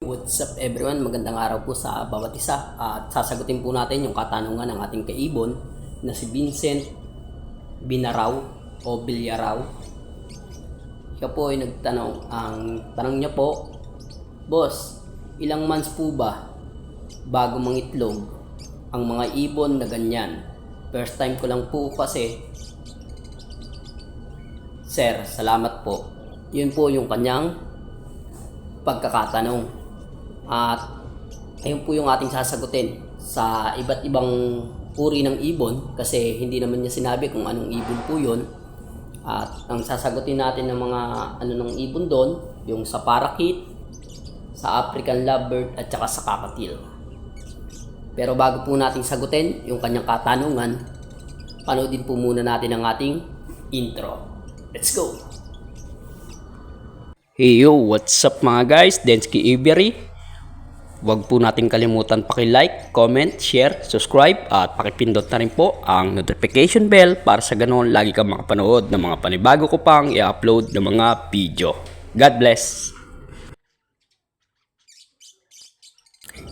What's up everyone? Magandang araw po sa bawat isa at sasagutin po natin yung katanungan ng ating kaibon na si Vincent Binaraw o Bilyaraw. Siya po ay nagtanong, ang tanong niya po, Boss, ilang months po ba bago mangitlog ang mga ibon na ganyan? First time ko lang po kasi. Sir, salamat po. Yun po yung kanyang pagkakatanong. At ayun po yung ating sasagutin sa iba't ibang uri ng ibon kasi hindi naman niya sinabi kung anong ibon po yun. At ang sasagutin natin ng mga ng ibon doon, yung sa parakeet, sa African lovebird at saka sa kakatil. Pero bago po natin sagutin yung kanyang katanungan, panoodin po muna natin ang ating intro. Let's go! Hey yo, what's up mga guys? Densky Avery. Huwag po natin kalimutan paki-like, comment, share, subscribe at pakipindot na rin po ang notification bell para sa ganoon lagi kang makapanood ng mga panibago ko pang i-upload ng mga video. God bless!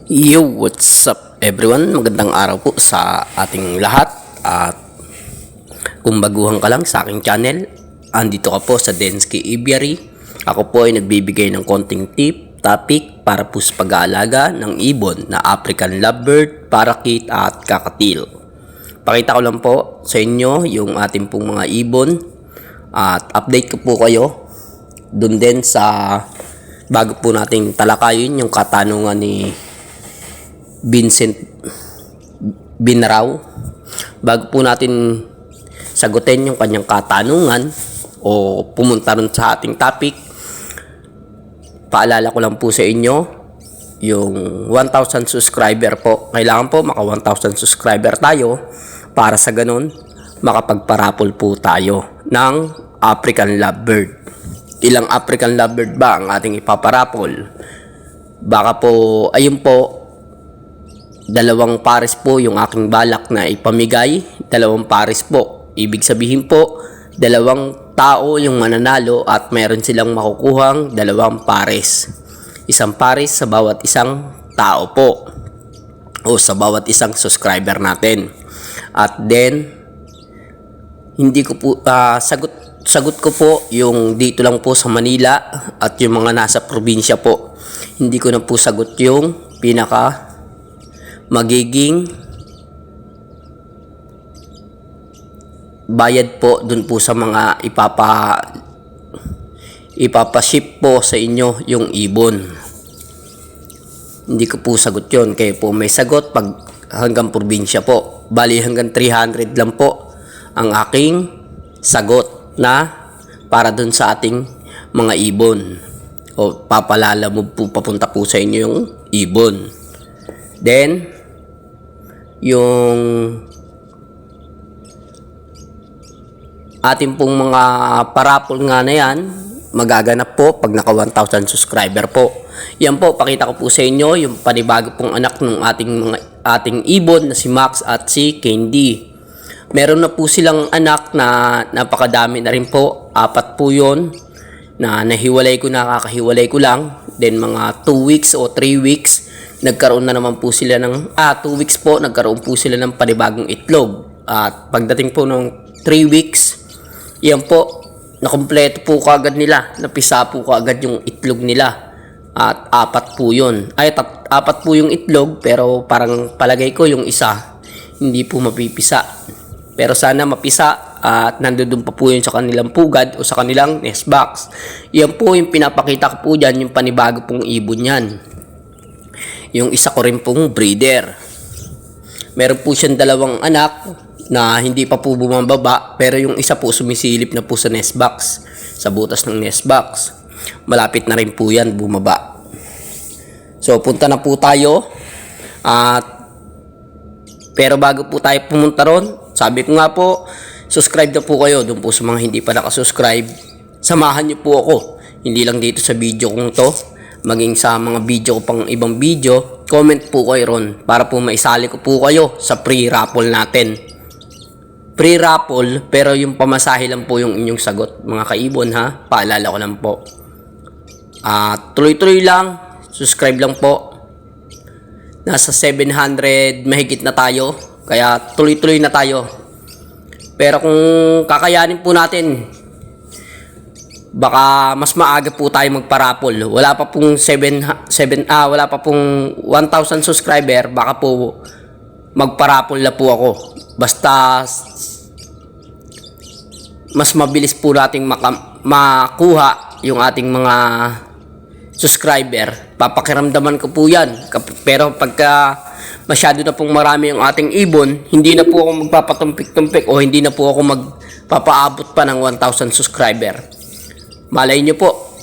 Yo, what's up everyone? Magandang araw po sa ating lahat at kung baguhan ka lang sa aking channel, andito ka po sa Densky Avery. Ako po ay nagbibigay ng konting tip, topic para po sa pag-aalaga ng ibon na African lovebird, parakeet at kakatil. Pakita ko lang po sa inyo yung ating pong mga ibon at update ko po kayo dun din sa bago po nating talakayin yung katanungan ni Vincent Binaraw. Bago po natin sagutin yung kanyang katanungan o pumunta rin sa ating topic, paalala ko lang po sa inyo yung 1,000 subscriber po. Kailangan po maka 1,000 subscriber tayo para sa ganun makapagparapol po tayo ng African lovebird. Ilang African lovebird ba ang ating ipaparapol? Baka po, ayun po, 2 pares po yung aking balak na ipamigay. 2 pares po. Ibig sabihin po, 2 tao yung mananalo at meron silang makukuhang 2 pares. 1 pares sa bawat isang tao po o sa bawat isang subscriber natin. At then hindi ko po sagot ko po yung dito lang po sa Manila at yung mga nasa probinsya po. Hindi ko na po sagot yung pinaka magiging bayad po dun po sa mga ipapaship po sa inyo yung ibon. Hindi ko po sagot yon. Kaya po may sagot pag hanggang probinsya po. Bali hanggang 300 lang po ang aking sagot na para dun sa ating mga ibon. O papalala mo po papunta po sa inyo yung ibon. Then yung ating pong mga parapol nga na yan, magaganap po pag naka 1,000 subscriber po. Yan po, pakita ko po sa inyo yung panibago pong anak ng ating ibon na si Max at si Candy. Meron na po silang anak na napakadami na rin po. 4 po yun na nahiwalay ko, nakakahiwalay ko lang. Then mga 2 weeks o 3 weeks, nagkaroon na naman po sila ng 2 weeks po, nagkaroon po sila ng panibagong itlog. At pagdating po ng 3 weeks, yan po, nakumpleto po kaagad nila. Napisa po kaagad yung itlog nila. At 4 po yun. 4 po yung itlog, pero parang palagay ko yung isa hindi po mapipisa. Pero sana mapisa at nandoon pa po yun sa kanilang pugad o sa kanilang nest box. Yan po yung pinapakita ko po dyan, yung panibago pong ibon yan. Yung isa ko rin pong breeder. Meron po siyang 2 anak na hindi pa po bumababa, pero yung isa po sumisilip na po sa nest box, sa butas ng nest box. Malapit na rin po yan bumaba. So punta na po tayo pero bago po tayo pumunta ron, sabi ko nga po, subscribe na po kayo doon po sa mga hindi pa nakasubscribe. Samahan niyo po ako, hindi lang dito sa video kong to, maging sa mga video ko pang ibang video. Comment po kayo ron para po maisali ko po kayo sa pre-raffle natin. Pre-raffle, pero yung pamasahe lang po yung inyong sagot mga kaibon ha. Paalala ko lang po. Tuloy-tuloy lang. subscribe lang po. Nasa 700 mahigit na tayo. Kaya tuloy-tuloy na tayo. Pero kung kakayanin po natin, baka mas maaga po tayo magparapol. Wala pa pong 1,000 subscriber, baka po magparapol na po ako. Basta mas mabilis po nating makuha yung ating mga subscriber. Papakiramdaman ko po yan. Pero pagka masyado na pong marami yung ating ibon, hindi na po ako magpapatumpik-tumpik o hindi na po ako magpapaabot pa ng 1,000 subscriber. Malay nyo po,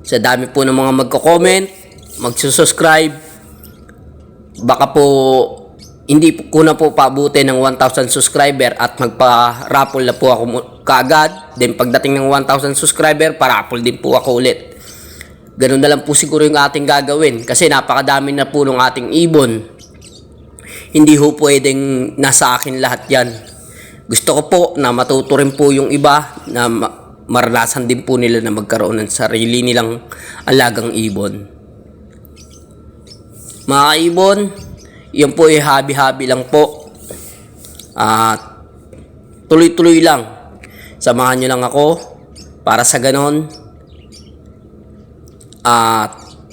sa dami po ng mga magko-comment, magsusubscribe, baka po hindi ko na po paabutin ng 1,000 subscriber at magpa-raffle na po ako kaagad. Then pagdating ng 1,000 subscriber, pa-raffle din po ako ulit. Ganun na lang po siguro yung ating gagawin kasi napakadami na po ng ating ibon. Hindi ho pwedeng nasa akin lahat yan. Gusto ko po na matuto rin po yung iba na maranasan din po nila na magkaroon ng sarili nilang alagang ibon. Mga ibon, yan po ay habi-habi lang po. Tuloy-tuloy lang. Samahan nyo lang ako para sa ganon.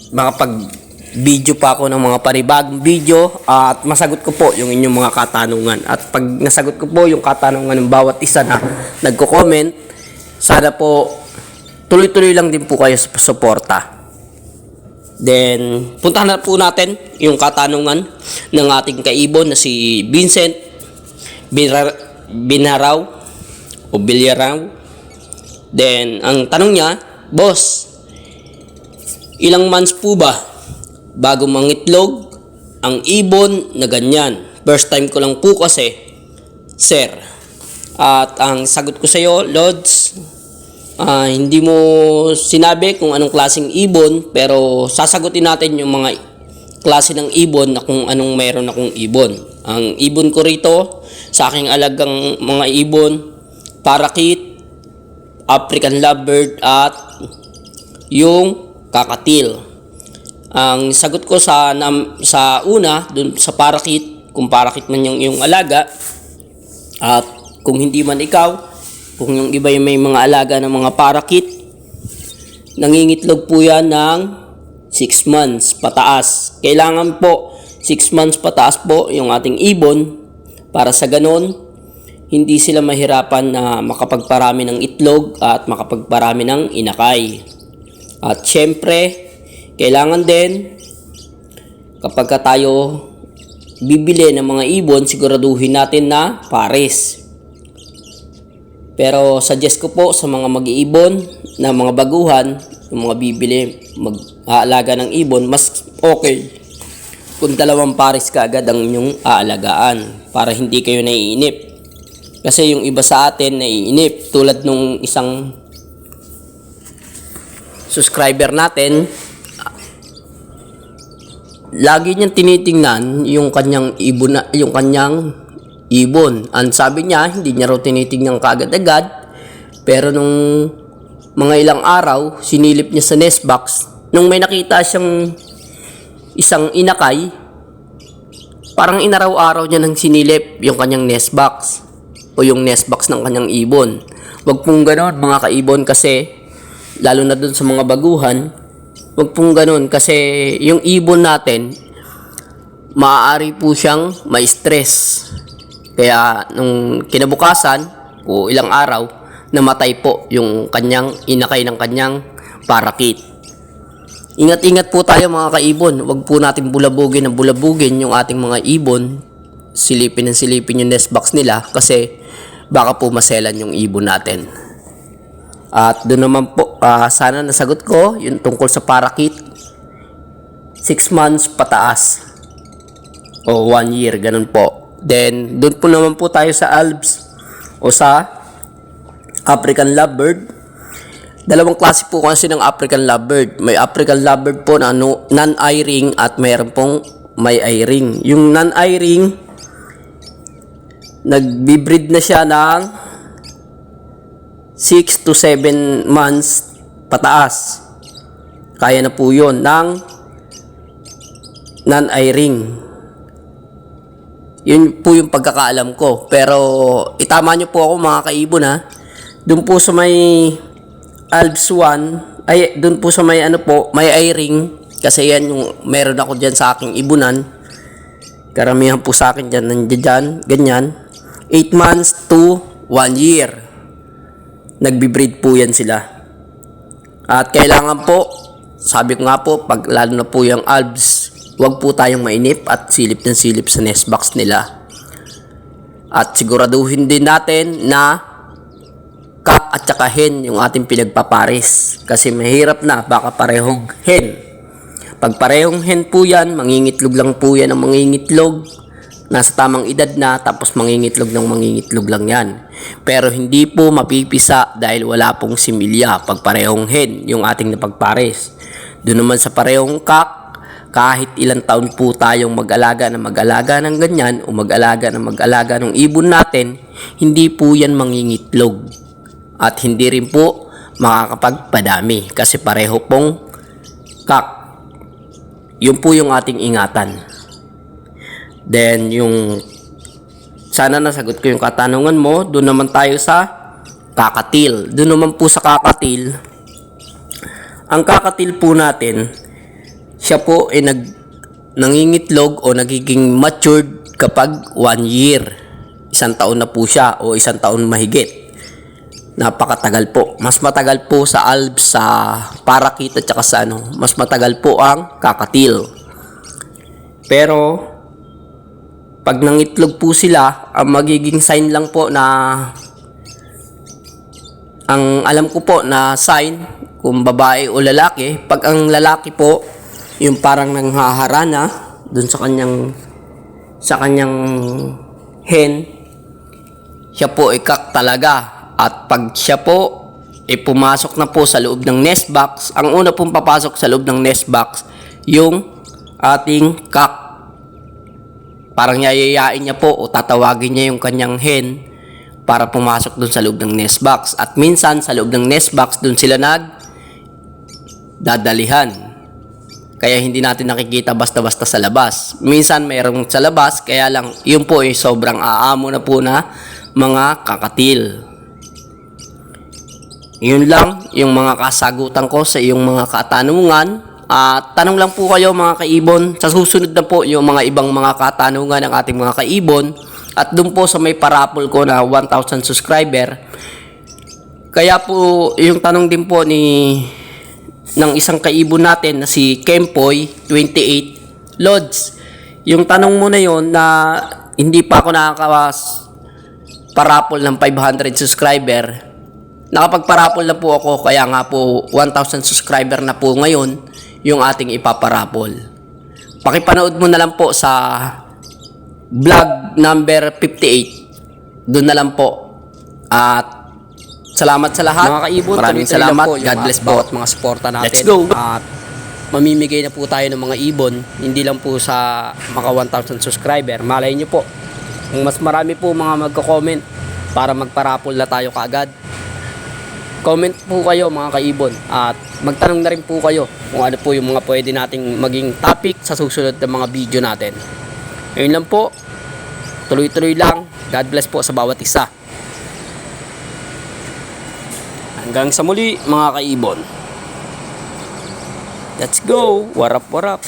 Makapag-video pa ako ng mga panibagong video at masagot ko po yung inyong mga katanungan. At pag nasagot ko po yung katanungan ng bawat isa na nagko-comment, sana po tuloy-tuloy lang din po kayo sa suporta. Then, puntahan na po natin yung katanungan ng ating kaibon na si Vincent Binaraw o Bilyaraw. Then, ang tanong niya, Boss, ilang months po ba bago mangitlog ang ibon na ganyan? First time ko lang po kasi, sir. At ang sagot ko sa iyo, Lods, hindi mo sinabi kung anong klaseng ibon, pero sasagutin natin yung mga klase ng ibon na kung anong meron akong ibon. Ang ibon ko rito, sa aking alagang mga ibon, parakeet, African lovebird, at yung kakatil. Ang sagot ko sa una, dun sa parakeet, kung parakeet man yung alaga, at kung hindi man ikaw, kung yung iba yung may mga alaga ng mga parakeet, nangingitlog po yan ng 6 months pataas. Kailangan po 6 months pataas po yung ating ibon para sa ganon, hindi sila mahirapan na makapagparami ng itlog at makapagparami ng inakay. At syempre, kailangan din kapag tayo bibili ng mga ibon, siguraduhin natin na pares. Pero suggest ko po sa mga mag-iibon na mga baguhan, yung mga bibili, mag-aalaga ng ibon, mas okay kung 2 pares ka agad ang inyong aalagaan para hindi kayo naiinip. Kasi yung iba sa atin naiinip, tulad nung isang subscriber natin, lagi niyang tinitingnan yung kanyang ibon. Ang sabi niya, hindi niya raw tinitingnan kaagad-agad. Pero nung mga ilang araw, sinilip niya sa nest box. Nung may nakita siyang isang inakay, parang inaraw-araw niya nang sinilip yung kanyang nest box o yung nest box ng kanyang ibon. Wag pong ganon mga kaibon, kasi lalo na dun sa mga baguhan, wag pong ganon kasi yung ibon natin, maaari po siyang ma-stress. Kaya nung kinabukasan o ilang araw, namatay po yung kanyang inakay ng kanyang parakeet. Ingat-ingat po tayo mga kaibon. Huwag po natin bulabugin yung ating mga ibon. Silipin yung nest box nila kasi baka po maselan yung ibon natin. At doon naman po, sana nasagot ko yung tungkol sa parakeet. 6 months pataas o 1 year, ganun po. Then, doon po naman po tayo sa Alps o sa African lovebird. 2 klase po kasi ng African lovebird. May African lovebird po na non-eye ring at mayroon pong may eye ring. Yung non-eye ring, nagbi-breed na siya ng 6 to 7 months pataas. Kaya na po yun ng non-airing. Yun po yung pagkakaalam ko. Pero itama nyo po ako mga kaibon ha. Doon po sa may Alps 1, ay doon po sa may ano po, may airing. Kasi yan yung meron ako dyan sa aking ibunan. Karamihan po sa akin dyan, nandiyan, ganyan. 8 months to 1 year. Nagbi-breed po yan sila. At kailangan po, sabi ko nga po, pag lalo na po yung Alps, huwag po tayong mainip at silip ng silip sa nest box nila. At siguraduhin din natin na cock at saka hen yung ating pinagpapares. Kasi mahirap na, baka parehong hen. Pag parehong hen po yan, mangingitlog lang po yan ang mangingitlog. Nasa tamang edad na, tapos mangingitlog ng mangingitlog lang yan. Pero hindi po mapipisa dahil wala pong similya pag parehong hen yung ating napagpares. Doon naman sa parehong cock, kahit ilang taon po tayong mag-alaga ng ganyan o mag-alaga ng ibon natin, hindi po yan mangingitlog. At hindi rin po makakapagpadami kasi pareho pong cock. Yun po yung ating ingatan. Then yung sana nasagot ko yung katanungan mo. Doon naman tayo sa kakatil. Doon naman po sa kakatil, ang kakatil po natin, siya po ay nangingitlog o nagiging matured kapag 1 year. 1 taon na po siya o 1 taon mahigit. Napakatagal po. Mas matagal po sa Alps, sa Parakeet at saka sa mas matagal po ang kakatil. Pero pag nangitlog po sila, ang magiging sign lang po na ang alam ko po na sign kung babae o lalaki, pag ang lalaki po yung parang nanghaharana dun sa kanyang hen, siya po ay cock talaga. At pag siya po ay pumasok na po sa loob ng nest box, ang una pong papasok sa loob ng nest box yung ating cock. Parang yayayain niya po o tatawagin niya yung kanyang hen para pumasok dun sa loob ng nest box. At minsan sa loob ng nest box dun sila dadalihan. Kaya hindi natin nakikita basta-basta sa labas. Minsan mayroong sa labas, kaya lang yun po ay sobrang aamo na po na mga kakatil. Yun lang yung mga kasagutan ko sa iyong mga katanungan. At tanong lang po kayo mga kaibon. Sa susunod na po yung mga ibang mga katanungan ng ating mga kaibon. At doon po sa may parapol ko na 1,000 subscriber. Kaya po yung tanong din po ng isang kaibon natin na si Kempoy 28 Lods. Yung tanong mo na yon na hindi pa ako parapol ng 500 subscriber. Nakapagparapol na po ako, kaya nga po 1,000 subscriber na po ngayon yung ating ipaparapol. Pakipanood mo na lang po sa vlog number 58. Doon na lang po. At salamat sa lahat. Mga kaibon, maraming salamat. Po, God bless po at mga suporta natin. Let's go! At mamimigay na po tayo ng mga ibon. Hindi lang po sa maka 1,000 subscriber. Malay nyo po. Kung mas marami po mga magko-comment para magparapol na tayo kaagad. Comment po kayo mga kaibon. At magtanong na rin po kayo kung ano po yung mga pwede nating maging topic sa susunod na mga video natin. Ayun lang po. Tuloy-tuloy lang. God bless po sa bawat isa. Hanggang sa muli mga kaibon. Let's go! Warap warap.